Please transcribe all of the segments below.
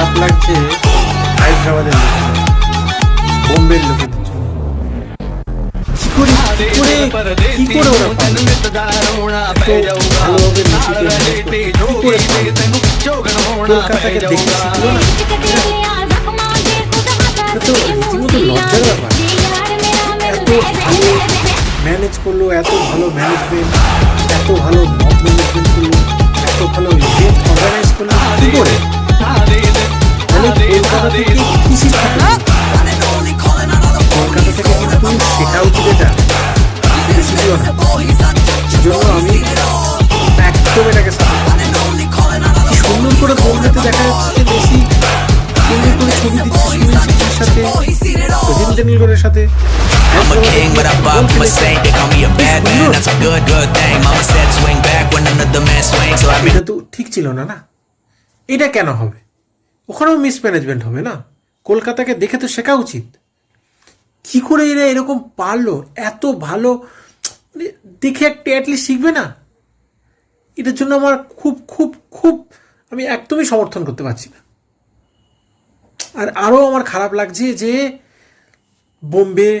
খারাপ লাগছে হায়দ্রাবাদের লোকেদের, বোম্বের লোকেদের জন্য। কি করে ওরা ভালোভাবে কলকাতাকে দেখতে শিখলো না? তো রীতিমতো লজ্জার ব্যাপার। এত ভালো ম্যানেজ করলো, এত ভালো ম্যানেজমেন্ট, এত ভালো মব ম্যানেজমেন্ট করলো, এত ভালো ইভেন্ট অর্গানাইজ করলো, কি করে? কলকাতা থেকে কি শিক্ষা? কলকাতা থেকে কিন্তু শেখা উচিত এটা, শিখিও না। সেজন্য আমি একদম এটাকে কি সুন্দর করে বোম্বেতে দেখা যাচ্ছে, বেশি সুন্দর করে ছবি দিচ্ছে সুনীল সাথে, সচিন টেন্ডুলকরের সাথে। I'm a king, but I bop my saint. They call me a bad man. That's a good thing. Mama said swing back when another man swings. So I mean, এটা তো ঠিক ছিল না, না? এটা কেন হবে? ওখানেও মিসম্যানেজমেন্ট হবে না? কলকাতাকে দেখে তো শেখা উচিত। কি করে এরা এরকম পারলো? এত ভালো দেখে একটা অ্যাটলিস্ট শিখবে না? এটার জন্য আমার খুব খুব খুব আমি একদমই সমর্থন করতে পারছি না। আর আরও আমার খারাপ লাগছে যে বোম্বে,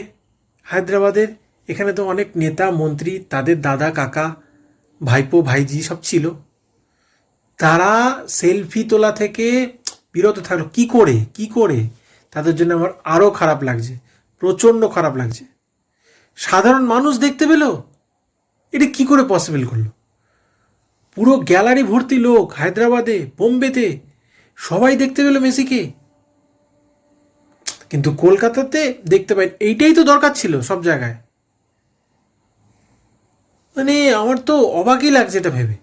হায়দ্রাবাদের এখানে তো অনেক নেতা মন্ত্রী, তাদের দাদা কাকা ভাইপো ভাইজি সব ছিল, তারা সেলফি তোলা থেকে বিরত থাকলো। কি করে তাদের জন্য আমার আরও খারাপ লাগছে, প্রচণ্ড খারাপ লাগছে। সাধারণ মানুষ দেখতে পেল, এটা কি করে পসিবল করলো? পুরো গ্যালারি ভর্তি লোক হায়দ্রাবাদে, বোম্বেতে, সবাই দেখতে পেল মেসিকে, কিন্তু কলকাতাতে দেখতে পাই। এইটাই তো দরকার ছিল সব জায়গায়। মানে আমার তো অবাকই লাগছে এটা ভেবে।